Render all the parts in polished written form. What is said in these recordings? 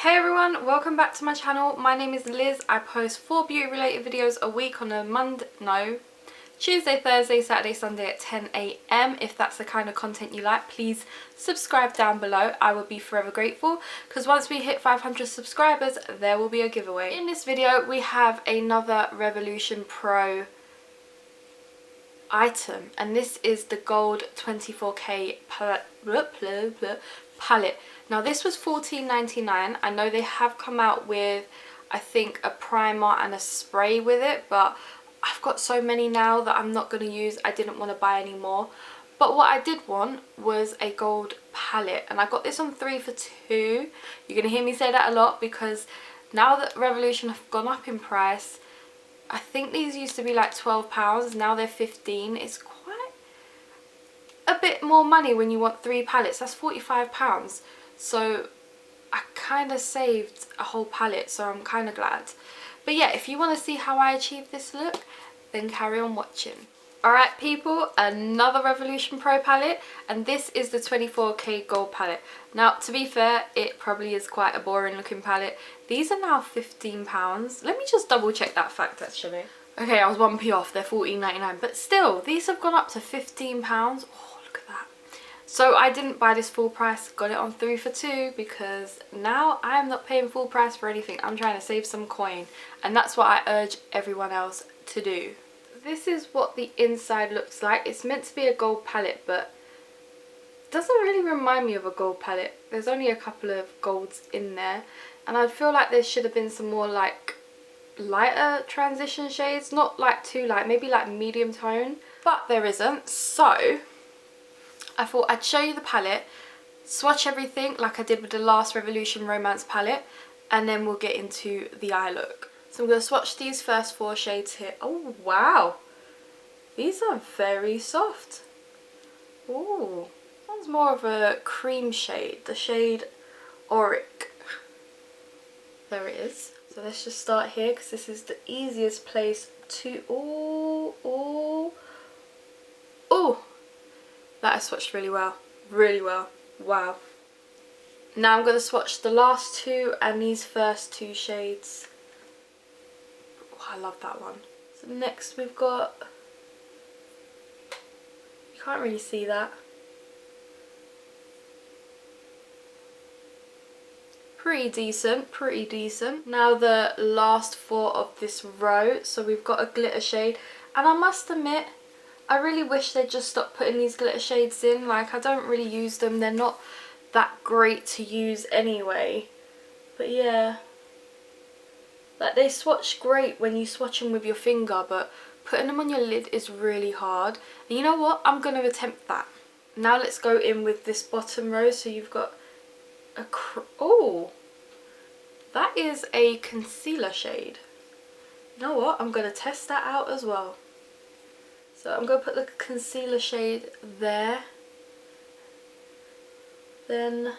Hey everyone, welcome back to my channel. My name is Liz. I post 4 beauty related videos a week on a Tuesday, Thursday, Saturday, Sunday at 10 AM. If that's the kind of content you like, please subscribe down below. I would be forever grateful because once we hit 500 subscribers, there will be a giveaway. In this video, we have another Revolution Pro item, and this is the gold 24K palette. Now this was $14.99. I know they have come out with, I think, a primer and a spray with it, but I've got so many now that I'm not going to use. I didn't want to buy any more. But what I did want was a gold palette, and I got this on 3 for 2. You're going to hear me say that a lot because now that Revolution have gone up in price, I think these used to be like £12, now they're 15. It's quite a bit more money when you want 3 palettes. That's £45. So I kind of saved a whole palette, so I'm kind of glad. But yeah, if you want to see how I achieved this look, then carry on watching. Alright people, another Revolution Pro palette, and this is the 24K gold palette. Now to be fair, it probably is quite a boring looking palette. These are now £15. Let me just double check that fact actually. Okay, I was 1p off, they're $14.99, but still, these have gone up to £15. Oh, look at that. So I didn't buy this full price, got it on 3 for 2 because now I'm not paying full price for anything. I'm trying to save some coin, and that's what I urge everyone else to do. This is what the inside looks like. It's meant to be a gold palette, but it doesn't really remind me of a gold palette. There's only a couple of golds in there, and I feel like there should have been some more like lighter transition shades, not like too light, maybe like medium tone, but there isn't. So I thought I'd show you the palette, swatch everything like I did with the last Revolution Romance palette, and then we'll get into the eye look. So I'm going to swatch these first 4 shades here. Oh wow, these are very soft. Ooh, this one's more of a cream shade, the shade Auric. There it is. So let's just start here because this is the easiest place to... Oh, that is swatched really well, wow. Now I'm going to swatch the last 2 and these first 2 shades. Oh, I love that one. So next we've got, you can't really see that, pretty decent. Now the last 4 of this row. So we've got a glitter shade, and I must admit, I really wish they'd just stop putting these glitter shades in. Like, I don't really use them, they're not that great to use anyway. But yeah, like, they swatch great when you swatch them with your finger, but putting them on your lid is really hard. And you know what, I'm going to attempt that. Now let's go in with this bottom row. So you've got a oh, that is a concealer shade. You know what, I'm going to test that out as well. So I'm going to put the concealer shade there, then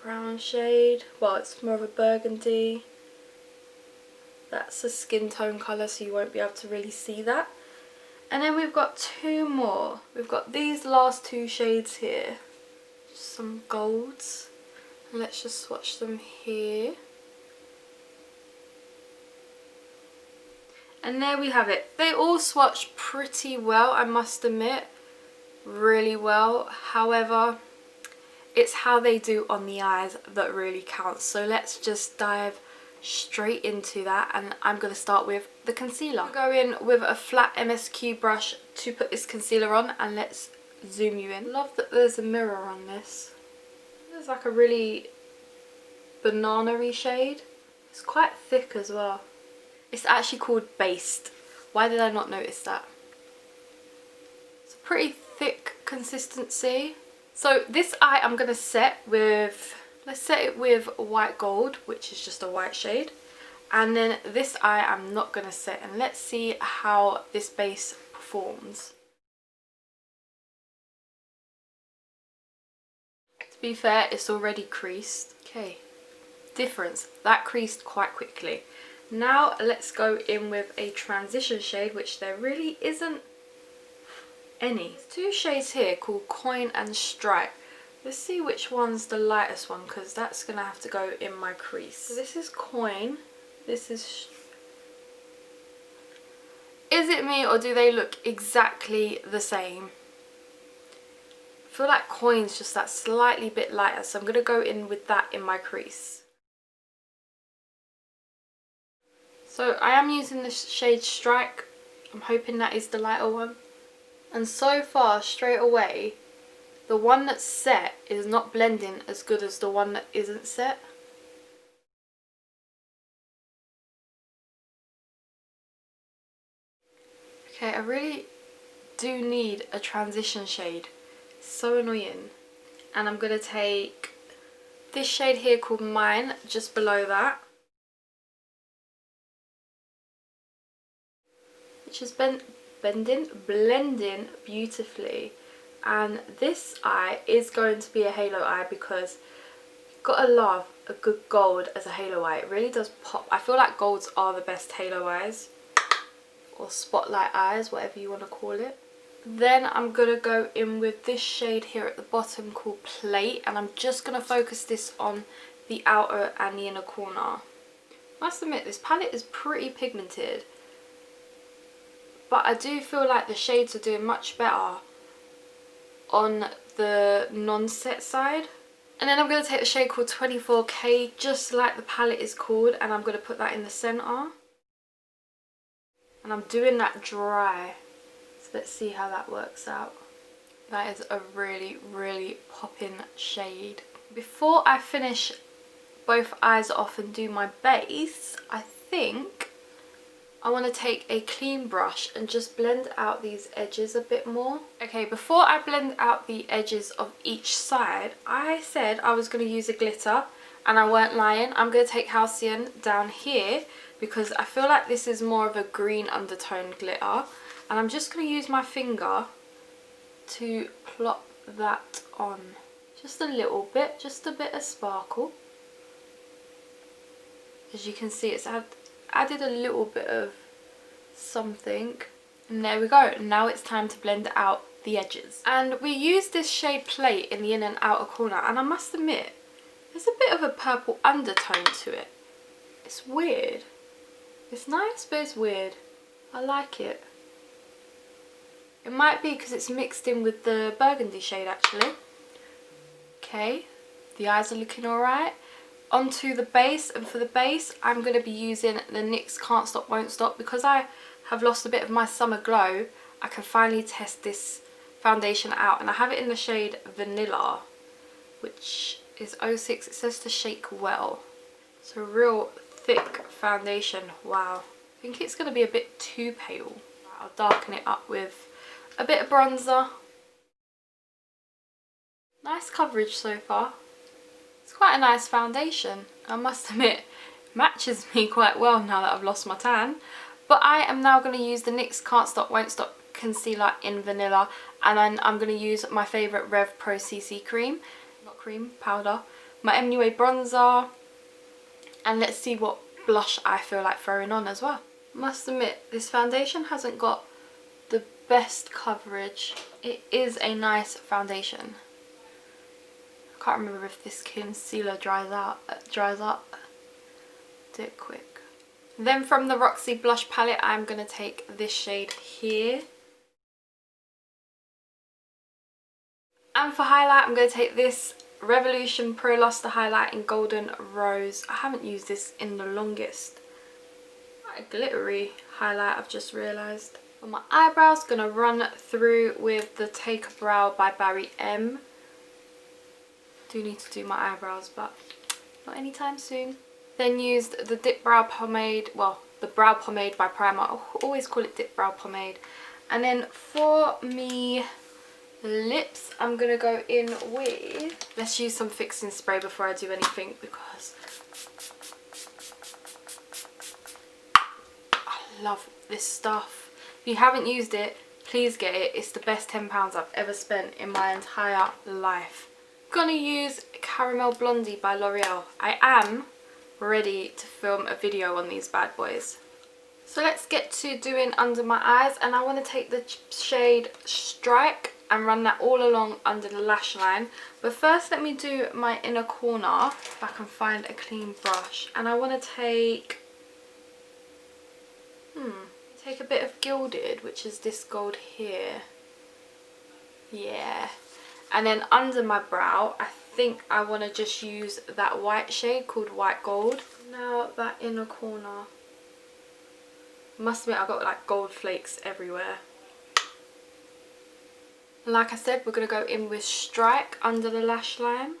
brown shade, well, it's more of a burgundy. That's a skin tone colour, so you won't be able to really see that. And then we've got 2 more. We've got these last 2 shades here, some golds. Let's just swatch them here. And there we have it. They all swatch pretty well, I must admit, really well. However, it's how they do on the eyes that really counts. So let's just dive straight into that, and I'm going to start with the concealer. I'll go in with a flat MSQ brush to put this concealer on, and let's zoom you in. Love that there's a mirror on this. There's like a really banana-y shade. It's quite thick as well. It's actually called Based. Why did I not notice that? It's a pretty thick consistency. So this eye I'm going to set with, let's set it with white gold, which is just a white shade. And then this eye I'm not going to set, and let's see how this base performs. To be fair, it's already creased. Okay, difference, that creased quite quickly. Now let's go in with a transition shade, which there really isn't any. There's 2 shades here called Coin and Stripe. Let's see which one's the lightest one, because that's going to have to go in my crease. So this is Coin. This is... Is it me, or do they look exactly the same? I feel like Coin's just that slightly bit lighter, so I'm going to go in with that in my crease. So I am using the shade Strike. I'm hoping that is the lighter one. And so far, straight away, the one that's set is not blending as good as the one that isn't set. Okay, I really do need a transition shade. It's so annoying. And I'm going to take this shade here called Mine, just below that. Which is blending beautifully. And this eye is going to be a halo eye, because you've got to love a good gold as a halo eye. It really does pop. I feel like golds are the best halo eyes, or spotlight eyes, whatever you want to call it. Then I'm going to go in with this shade here at the bottom called Plate, and I'm just going to focus this on the outer and the inner corner. I must admit, this palette is pretty pigmented, but I do feel like the shades are doing much better on the non-set side. And then I'm going to take the shade called 24K, just like the palette is called, and I'm going to put that in the centre. And I'm doing that dry, so let's see how that works out. That is a really, really popping shade. Before I finish both eyes off and do my base, I think I want to take a clean brush and just blend out these edges a bit more. Okay, before I blend out the edges of each side, I said I was going to use a glitter, and I weren't lying. I'm going to take Halcyon down here, because I feel like this is more of a green undertone glitter, and I'm just going to use my finger to plop that on. Just a little bit, just a bit of sparkle. As you can see, it's added a little bit of something, and there we go. Now it's time to blend out the edges. And we used this shade Plate in the inner and outer corner, and I must admit, there's a bit of a purple undertone to it. It's weird. It's nice, but it's weird. I like it. It might be because it's mixed in with the burgundy shade, actually. Okay, the eyes are looking alright. Onto the base, and for the base I'm going to be using the NYX Can't Stop Won't Stop. Because I have lost a bit of my summer glow, I can finally test this foundation out, and I have it in the shade Vanilla, which is 06. It says to shake well. It's a real thick foundation. Wow, I think it's going to be a bit too pale. I'll darken it up with a bit of bronzer. Nice coverage so far. It's quite a nice foundation, I must admit. Matches me quite well now that I've lost my tan. But I am now going to use the NYX Can't Stop Won't Stop concealer in Vanilla, and then I'm going to use my favourite Rev Pro CC cream, not cream, powder, my MUA Bronzer, and let's see what blush I feel like throwing on as well. Must admit, this foundation hasn't got the best coverage. It is a nice foundation. I can't remember if this concealer dries up. Do it quick. Then from the Roxi blush palette, I'm going to take this shade here. And for highlight, I'm going to take this Revolution Pro Luster highlight in Golden Rose. I haven't used this in the longest. Quite a glittery highlight, I've just realised. On my eyebrows, going to run through with the Take a Brow by Barry M. Do need to do my eyebrows, but not anytime soon. Then used the Dip Brow Pomade, well, the Brow Pomade by Primark. I always call it Dip Brow Pomade. And then for me lips, I'm going to go in with, let's use some fixing spray before I do anything, because I love this stuff. If you haven't used it, please get it. It's the best £10 I've ever spent in my entire life. I'm going to use Caramel Blondie by L'Oreal. I am ready to film a video on these bad boys. So let's get to doing under my eyes, and I want to take the shade Strike and run that all along under the lash line. But first let me do my inner corner, if I can find a clean brush. And I want to take a bit of Gilded, which is this gold here. Yeah. And then under my brow, I think I want to just use that white shade called White Gold. Now that inner corner. Must admit, I've got like gold flakes everywhere. Like I said, we're going to go in with Strike under the lash line.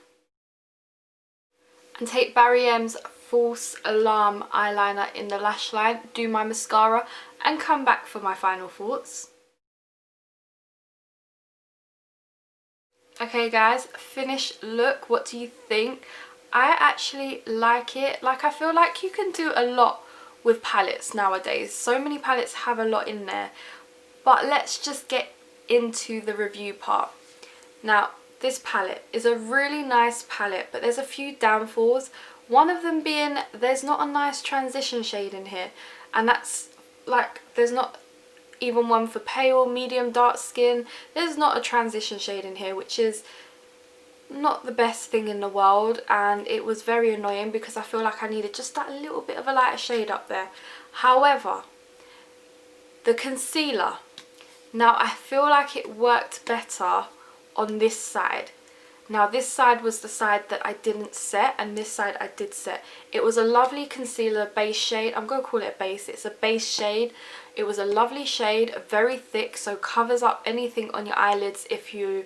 And take Barry M's False Alarm eyeliner in the lash line. Do my mascara and come back for my final thoughts. Okay guys, finished look. What do you think? I actually like it. Like, I feel like you can do a lot with palettes nowadays. So many palettes have a lot in there. But let's just get into the review part. Now, this palette is a really nice palette, but there's a few downfalls. One of them being there's not a nice transition shade in here. And that's like, there's not even one for pale, medium, dark skin. There's not a transition shade in here, which is not the best thing in the world, and it was very annoying because I feel like I needed just that little bit of a lighter shade up there. However, the concealer, now I feel like it worked better on this side. Now this side was the side that I didn't set, and this side I did set. It was a lovely concealer base shade. I'm going to call it a base. It's a base shade. It was a lovely shade, very thick, so covers up anything on your eyelids if you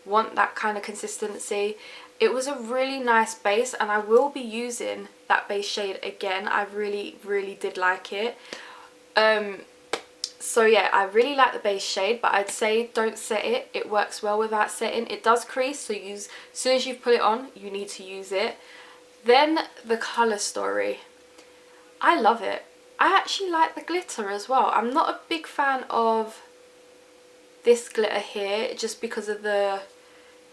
want that kind of consistency. It was a really nice base, and I will be using that base shade again. I really did like it. So yeah, I really like the base shade, but I'd say don't set it. It works well without setting. It does crease, so as soon as you've put it on, you need to use it. Then the Colour Story. I love it. I actually like the glitter as well. I'm not a big fan of this glitter here, just because of the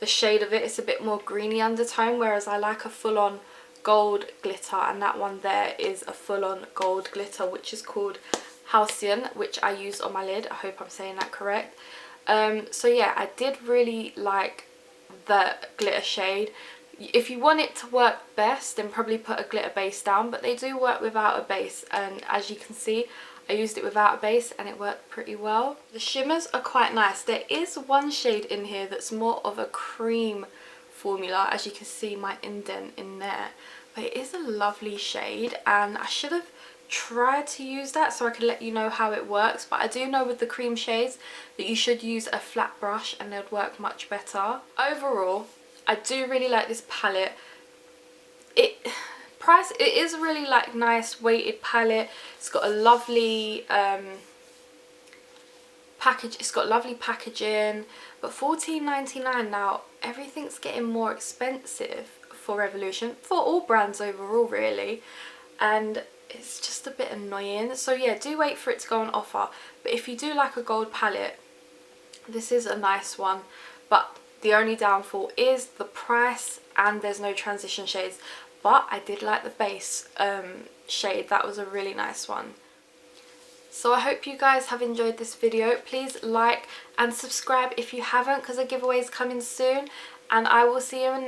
shade of it. It's a bit more greeny undertone, whereas I like a full-on gold glitter, and that one there is a full-on gold glitter, which is called Halcyon, which I used on my lid. I hope I'm saying that correct. So yeah, I did really like the glitter shade. If you want it to work best, then probably put a glitter base down, but they do work without a base, and as you can see, I used it without a base and it worked pretty well. The shimmers are quite nice. There is one shade in here that's more of a cream formula, as you can see my indent in there, but it is a lovely shade, and I should have tried to use that so I could let you know how it works. But I do know with the cream shades that you should use a flat brush and they'd work much better. Overall, I do really like this palette. It is a really like nice weighted palette. It's got a lovely package. It's got lovely packaging, but $14.99 now. Everything's getting more expensive for Revolution, for all brands overall really, and it's just a bit annoying. So yeah, do wait for it to go on offer. But if you do like a gold palette, this is a nice one. But the only downfall is the price, and there's no transition shades. But I did like the base shade. That was a really nice one. So I hope you guys have enjoyed this video. Please like and subscribe if you haven't, because a giveaway is coming soon. And I will see you in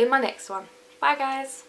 my next one. Bye guys.